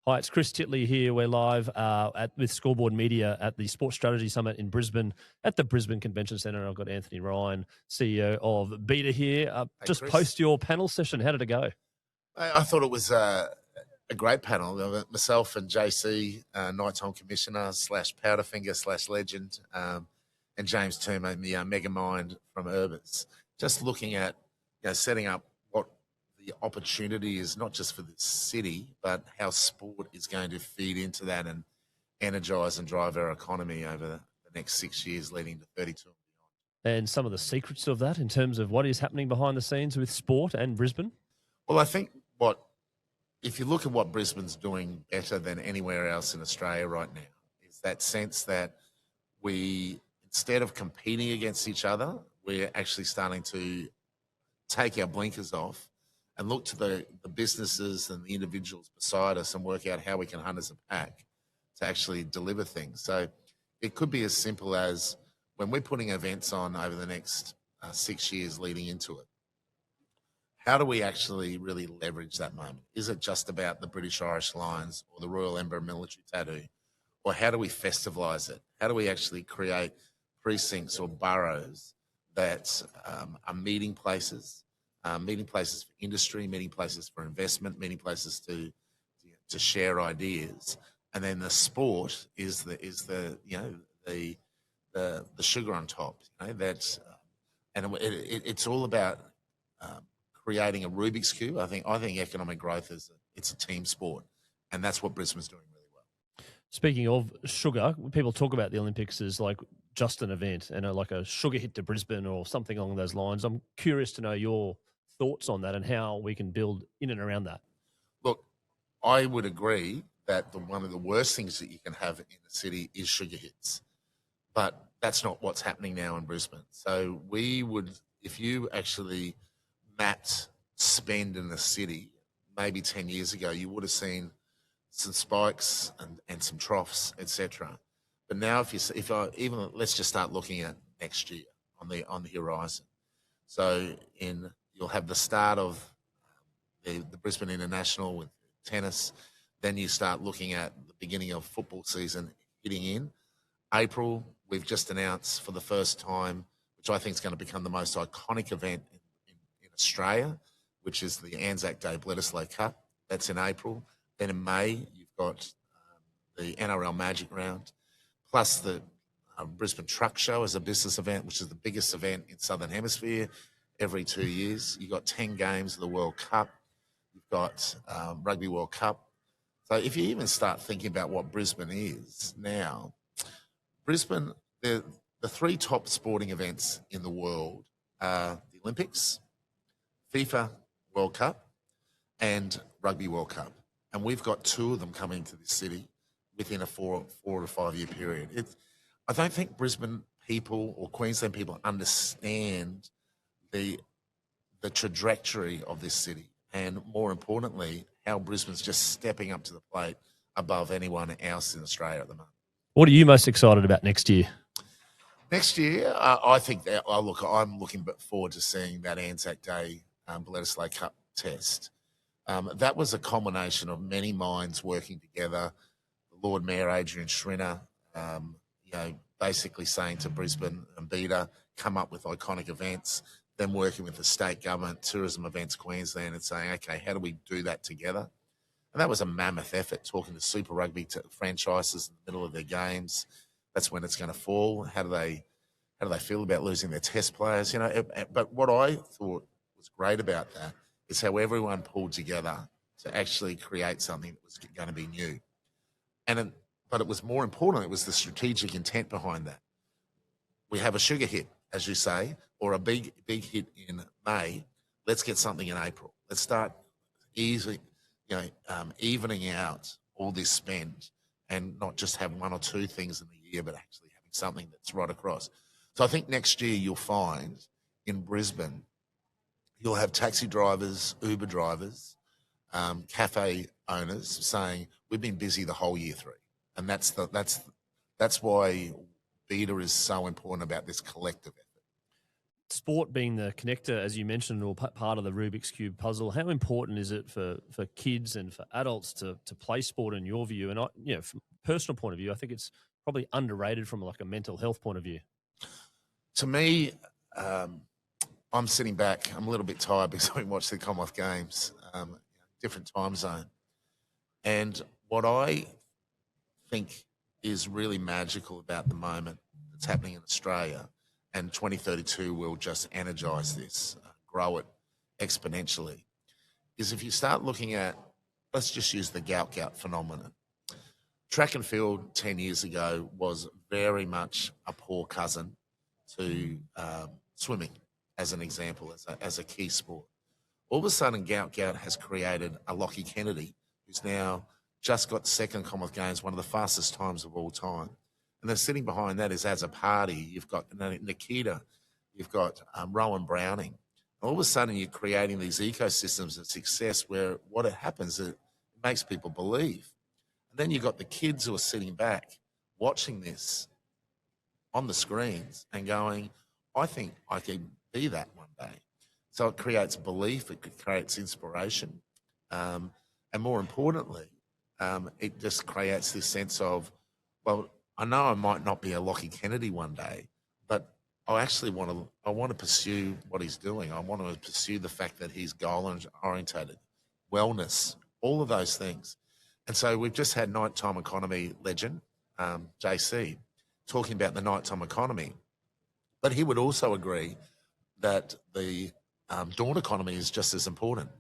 Hi, it's Chris Titley here. We're live with Scoreboard Media at the Sports Strategy Summit in Brisbane at the Brisbane Convention Centre. I've got Anthony Ryan, CEO of Beta here. Hey, just Chris. post your panel session. How did it go? I thought it was a great panel. Myself and JC, nighttime commissioner / Powderfinger / legend, and James Toomer, the mega mind from Urbis, just looking at setting up what the opportunity is, not just for the city, but how sport is going to feed into that and energise and drive our economy over the next 6 years leading to 32 and beyond. And some of the secrets of that in terms of what is happening behind the scenes with sport and Brisbane? Well, I think if you look at what Brisbane's doing better than anywhere else in Australia right now, is that sense that we, instead of competing against each other, we're actually starting to take our blinkers off and look to the businesses and the individuals beside us and work out how we can hunt as a pack to actually deliver things. So it could be as simple as when we're putting events on over the next 6 years leading into it, how do we actually really leverage that moment? Is it just about the British Irish Lions or the Royal Emperor military tattoo? Or how do we festivalize it? How do we actually create precincts or boroughs that are meeting places for industry, meeting places for investment, meeting places to share ideas, and then the sport is the sugar on top. It's all about creating a Rubik's Cube. I think economic growth it's a team sport, and that's what Brisbane's doing really well. Speaking of sugar, people talk about the Olympics as like just an event and like a sugar hit to Brisbane or something along those lines. I'm curious to know your thoughts on that and how we can build in and around that. Look, I would agree that one of the worst things that you can have in the city is sugar hits, but that's not what's happening now in Brisbane. So if you actually mapped spend in the city, maybe 10 years ago, you would have seen some spikes and some troughs, etc. But now, let's just start looking at next year on the horizon. So you'll have the start of the Brisbane International with tennis. Then you start looking at the beginning of football season hitting in. April, we've just announced for the first time, which I think is going to become the most iconic event in Australia, which is the Anzac Day Bledisloe Cup. That's in April. Then in May, you've got the NRL Magic Round, plus the Brisbane Truck Show as a business event, which is the biggest event in Southern Hemisphere every 2 years. You've got 10 games of the World Cup. You've got Rugby World Cup. So if you even start thinking about what Brisbane is now, Brisbane, the three top sporting events in the world are the Olympics, FIFA World Cup, and Rugby World Cup. And we've got two of them coming to this city within a 4 to 5 year period. I don't think Brisbane people or Queensland people understand the trajectory of this city, and more importantly, how Brisbane's just stepping up to the plate above anyone else in Australia at the moment. What are you most excited about next year? Next year, I think that I'm looking forward to seeing that Anzac Day Bledisloe Cup test. That was a combination of many minds working together. The Lord Mayor Adrian Schrinner, basically saying to Brisbane and Beta, come up with iconic events. Then working with the state government, Tourism Events Queensland, and saying, okay, how do we do that together? And that was a mammoth effort, talking to Super Rugby franchises in the middle of their games. That's when it's going to fall. How do they feel about losing their test players? But what I thought was great about that is how everyone pulled together to actually create something that was going to be new. But it was more important, it was the strategic intent behind that. We have a sugar hit, as you say, or a big hit in May. Let's get something in April. Let's start evening out all this spend and not just have one or two things in the year, but actually having something that's right across. So I think next year you'll find in Brisbane, you'll have taxi drivers, Uber drivers, cafe owners saying, we've been busy the whole year through. And that's why Beta is so important about this collective effort. sport being the connector, as you mentioned, or part of the Rubik's Cube puzzle, how important is it for kids and for adults to play sport in your view? And from a personal point of view, I think it's probably underrated from like a mental health point of view. To me, I'm sitting back. I'm a little bit tired because I watched the Commonwealth Games, different time zone. And what I think is really magical about the moment that's happening in Australia, and 2032 will just energise this, grow it exponentially, is if you start looking at, let's just use the gout phenomenon. Track and field 10 years ago was very much a poor cousin to swimming, as an example, as a key sport. All of a sudden, gout has created a Lockie Kennedy, who's now just got second Commonwealth Games, one of the fastest times of all time. And then sitting behind that is, as a party, you've got Nikita, you've got Rowan Browning. All of a sudden, you're creating these ecosystems of success where what happens is it makes people believe. And then you've got the kids who are sitting back watching this on the screens and going, I think I can be that one day. So it creates belief, it creates inspiration. And more importantly, it just creates this sense of, well, I know I might not be a Lockie Kennedy one day, but I actually want to pursue what he's doing. I want to pursue the fact that he's goal-orientated, wellness, all of those things. And so we've just had nighttime economy legend, JC, talking about the nighttime economy. But he would also agree that the dawn economy is just as important.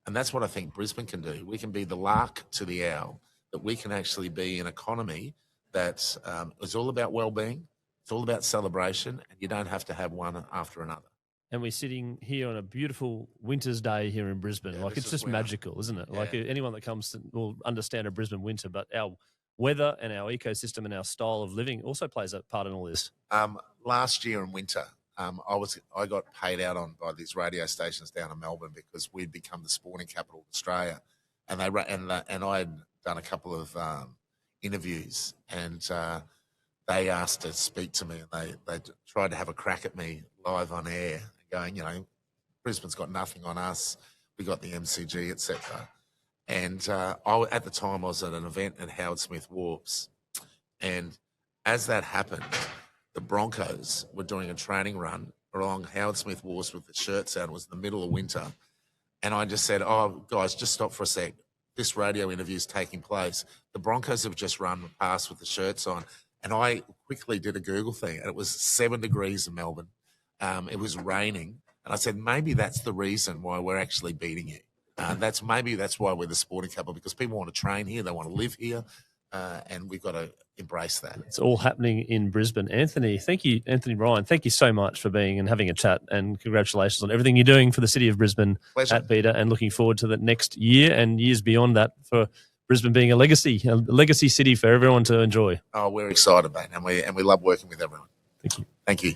And that's what I think Brisbane can do. We can be the lark to the owl, that we can actually be an economy that is all about well-being, it's all about celebration, and you don't have to have one after another. And we're sitting here on a beautiful winter's day here in Brisbane. Yeah, like, it's just magical, isn't it? Yeah. Like, anyone that comes will understand a Brisbane winter, but our weather and our ecosystem and our style of living also plays a part in all this. Last year in winter, I got paid out on by these radio stations down in Melbourne because we'd become the sporting capital of Australia, and I had done a couple of interviews, and they asked to speak to me, and they tried to have a crack at me live on air, going, Brisbane's got nothing on us. We got the MCG, etc. And at the time, I was at an event at Howard Smith Wharfs, and as that happened, the Broncos were doing a training run along Howard Smith Wharfs with the shirts out. It was the middle of winter. And I just said, oh, guys, just stop for a sec. This radio interview is taking place. The Broncos have just run past with the shirts on. And I quickly did a Google thing, and it was 7 degrees in Melbourne. It was raining. And I said, maybe that's the reason why we're actually beating you. That's why we're the sporting capital, because people want to train here. They want to live here. And we've got to embrace that. It's all happening in Brisbane. Anthony Ryan, thank you so much for being and having a chat, and congratulations on everything you're doing for the city of Brisbane. Pleasure. At Beta, and looking forward to the next year and years beyond that for Brisbane being a legacy city for everyone to enjoy. Oh, we're excited, mate, and we love working with everyone. Thank you. Thank you.